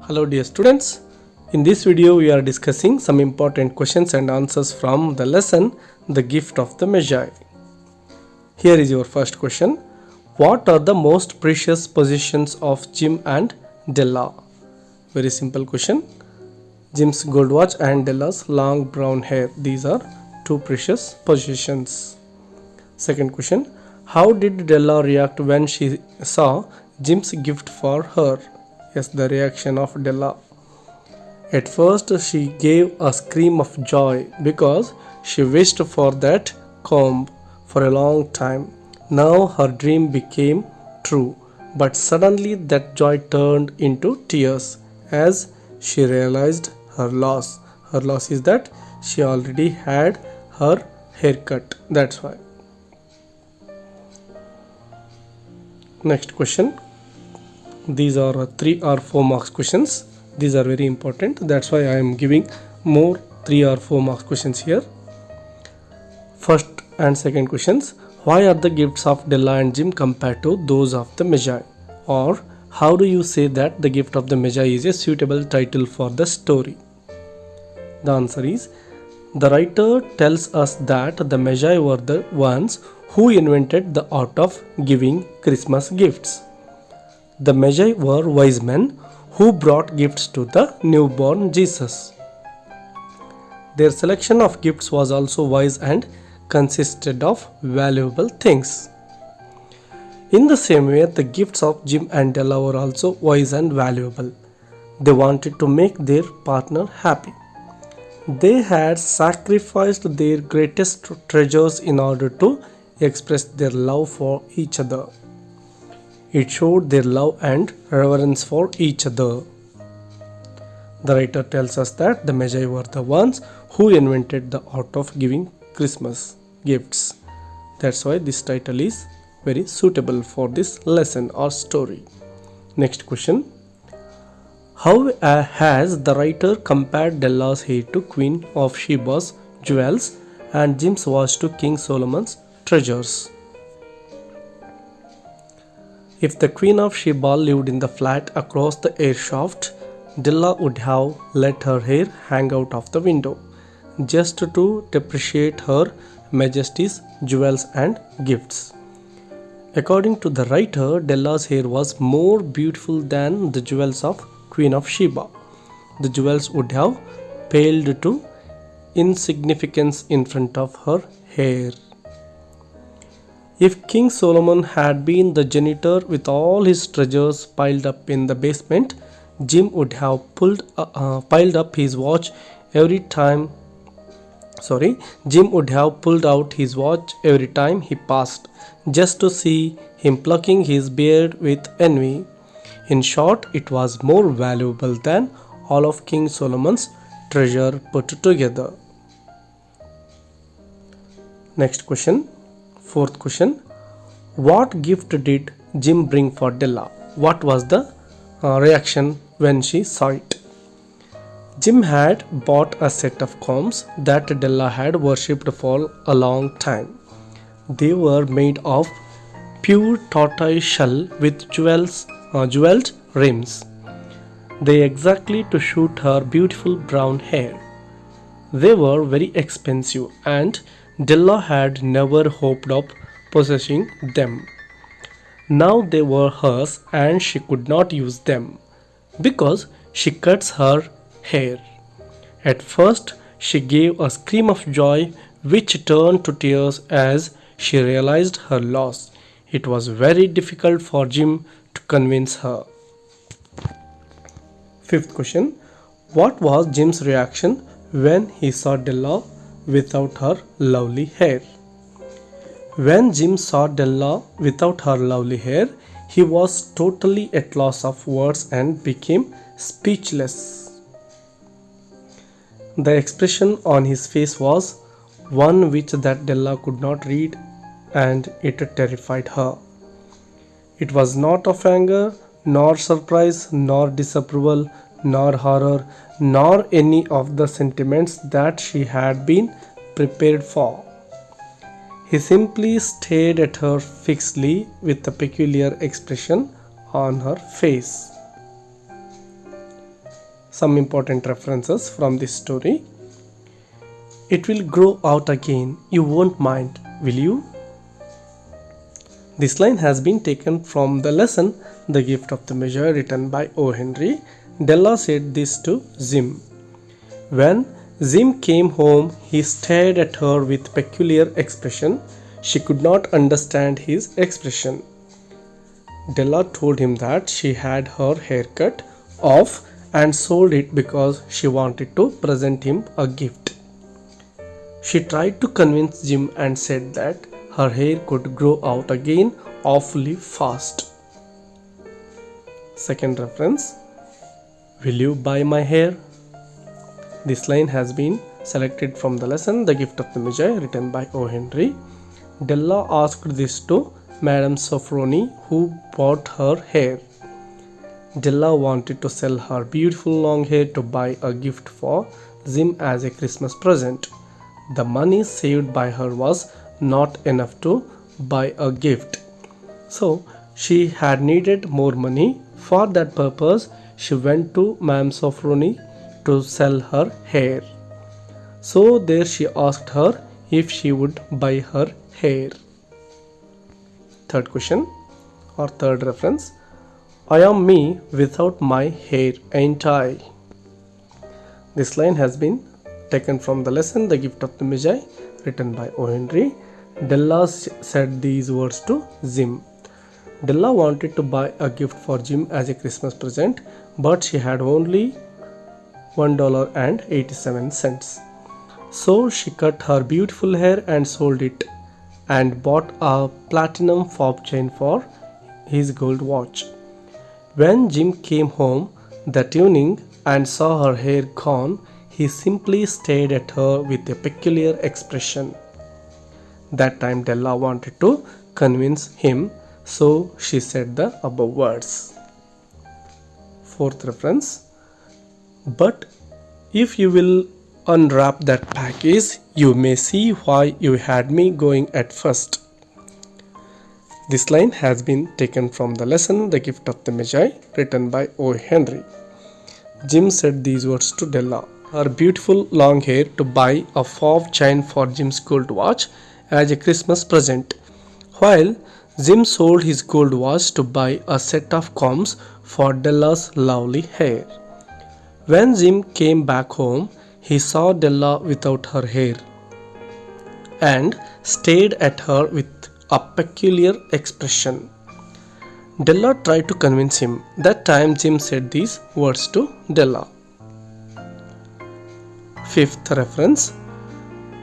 Hello dear students, in this video we are discussing some important questions and answers from the lesson The Gift of the Magi. Here is your first question. What are the most precious possessions of Jim and Della? Very simple question. Jim's gold watch and Della's long brown hair. These are two precious possessions. Second question. How did Della react when she saw Jim's gift for her? Yes, the reaction of Della. At first she gave a scream of joy because she wished for that comb for a long time. Now her dream became true, but suddenly that joy turned into tears as she realized her loss. Her loss is that she already had her haircut. That's why. Next question. These are 3 or 4 marks questions. These are very important. That's why I am giving more 3 or 4 marks questions here. First and second questions. Why are the gifts of Della and Jim compared to those of the Magi? Or how do you say that the gift of the Magi is a suitable title for the story? The answer is, the writer tells us that the Magi were the ones who invented the art of giving Christmas gifts. The Magi were wise men who brought gifts to the newborn Jesus. Their selection of gifts was also wise and consisted of valuable things. In the same way, the gifts of Jim and Della were also wise and valuable. They wanted to make their partner happy. They had sacrificed their greatest treasures in order to express their love for each other. It showed their love and reverence for each other. The writer tells us that the Magi were the ones who invented the art of giving Christmas gifts. That's why this title is very suitable for this lesson or story. Next question. How has the writer compared Della's hair to Queen of Sheba's jewels and Jim's watch to King Solomon's treasures? If the Queen of Sheba lived in the flat across the air shaft, Della would have let her hair hang out of the window, just to depreciate her Majesty's jewels and gifts. According to the writer, Della's hair was more beautiful than the jewels of Queen of Sheba. The jewels would have paled to insignificance in front of her hair. If King Solomon had been the janitor with all his treasures piled up in the basement, Jim would have piled up his watch every time. Jim would have pulled out his watch every time he passed, just to see him plucking his beard with envy. In short, it was more valuable than all of King Solomon's treasure put together. Next question. Fourth question. What gift did Jim bring for Della? What was the reaction when she saw it? Jim had bought a set of combs that Della had worshipped for a long time. They were made of pure tortoise shell with jeweled rims. They exactly to suit her beautiful brown hair. They were very expensive and Della had never hoped of possessing them. Now they were hers and she could not use them because she cuts her hair. At first she gave a scream of joy which turned to tears as she realized her loss. It was very difficult for Jim to convince her. Fifth question. What was Jim's reaction when he saw Della without her lovely hair? When Jim saw Della without her lovely hair, he was totally at loss of words and became speechless. The expression on his face was one which that Della could not read, and it terrified her. It was not of anger, nor surprise, nor disapproval, nor horror, nor any of the sentiments that she had been prepared for. He simply stared at her fixedly with a peculiar expression on her face. Some important references from this story. It will grow out again. You won't mind, will you? This line has been taken from the lesson The Gift of the Magi, written by O. Henry. Della said this to Jim. When Jim came home, he stared at her with peculiar expression. She could not understand his expression. Della told him that she had her hair cut off and sold it because she wanted to present him a gift. She tried to convince Jim and said that her hair could grow out again awfully fast. Second reference, will you buy my hair? This line has been selected from the lesson The Gift of the Magi, written by O. Henry. Della asked this to Madame Sofronie, who bought her hair. Della wanted to sell her beautiful long hair to buy a gift for Jim as a Christmas present. The money saved by her was not enough to buy a gift. So she had needed more money. For that purpose, she went to Madame Sofronie to sell her hair. So there she asked her if she would buy her hair. Third question or third reference. I am me without my hair, ain't I? This line has been taken from the lesson The Gift of the Magi, written by O. Henry. Della said these words to Jim. Della wanted to buy a gift for Jim as a Christmas present, but she had only $1.87. So she cut her beautiful hair and sold it and bought a platinum fob chain for his gold watch. When Jim came home that evening and saw her hair gone, he simply stared at her with a peculiar expression. That time Della wanted to convince him, so she said the above words. Fourth reference. But if you will unwrap that package, you may see why you had me going at first. This line has been taken from the lesson The Gift of the Magi, written by O. Henry. Jim said these words to Della, her beautiful long hair, to buy a fob chain for Jim's gold watch as a Christmas present, while Jim sold his gold watch to buy a set of combs for Della's lovely hair. When Jim came back home, he saw Della without her hair and stared at her with a peculiar expression. Della tried to convince him. That time Jim said these words to Della. Fifth reference.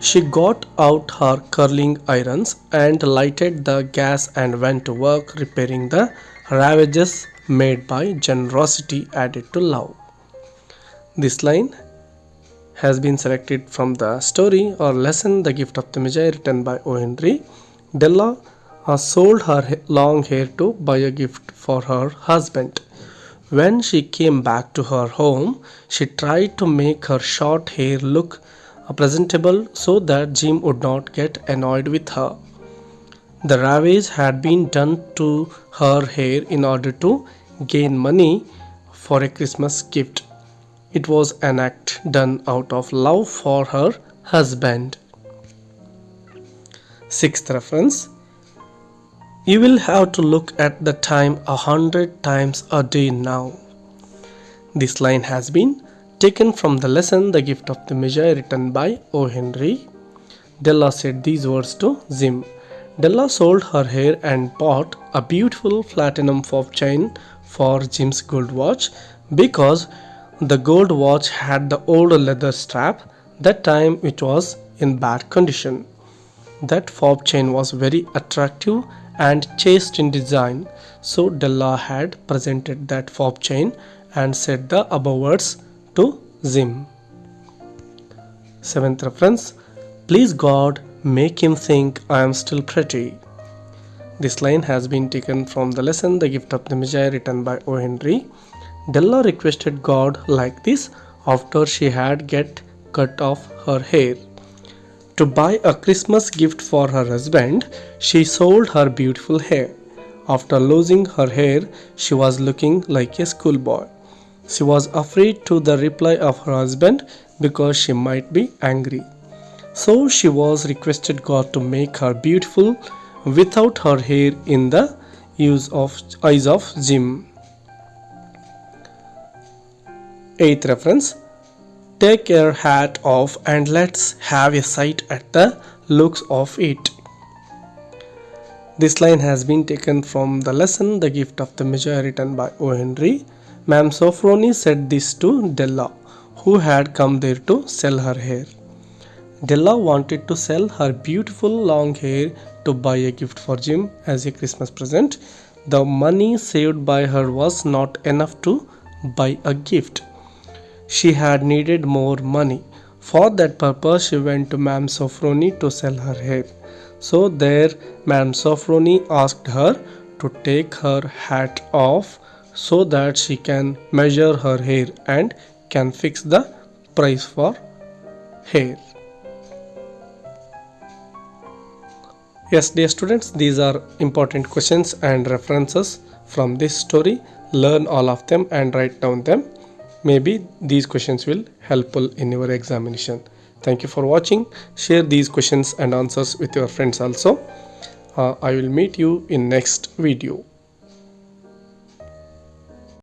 She got out her curling irons and lighted the gas and went to work repairing the ravages made by generosity added to love. This line has been selected from the story or lesson The Gift of the Magi, written by O. Henry. Della sold her long hair to buy a gift for her husband. When she came back to her home, she tried to make her short hair look presentable so that Jim would not get annoyed with her. The ravage had been done to her hair in order to gain money for a Christmas gift. It was an act done out of love for her husband. Sixth reference. You will have to look at the time 100 times a day now. This line has been taken from the lesson The Gift of the Magi, written by O. Henry. Della said these words to Jim. Della sold her hair and bought a beautiful platinum fob chain for Jim's gold watch because the gold watch had the old leather strap. That time it was in bad condition. That fob chain was very attractive and chaste in design, so Della had presented that fob chain and said the above words to Jim. Seventh reference. Please God, make him think I am still pretty. This line has been taken from the lesson The Gift of the Magi, written by O. Henry. Della requested God like this after she had cut off her hair. To buy a Christmas gift for her husband, she sold her beautiful hair. After losing her hair, she was looking like a schoolboy. She was afraid to the reply of her husband because she might be angry. So she was requested God to make her beautiful without her hair in the eyes of Jim. Eighth reference. Take your hat off and let's have a sight at the looks of it. This line has been taken from the lesson The Gift of the Magi written by O. Henry. Ma'am Sofronie said this to Della, who had come there to sell her hair. Della wanted to sell her beautiful long hair to buy a gift for Jim as a Christmas present. The money saved by her was not enough to buy a gift. She had needed more money. For that purpose, she went to Ma'am Sofronie to sell her hair. So there, Ma'am Sofronie asked her to take her hat off so that she can measure her hair and can fix the price for hair. Yes, dear students, these are important questions and references from this story. Learn all of them and write down them. Maybe these questions will helpful in your examination. Thank you for watching. Share these questions and answers with your friends also. I will meet you in next video.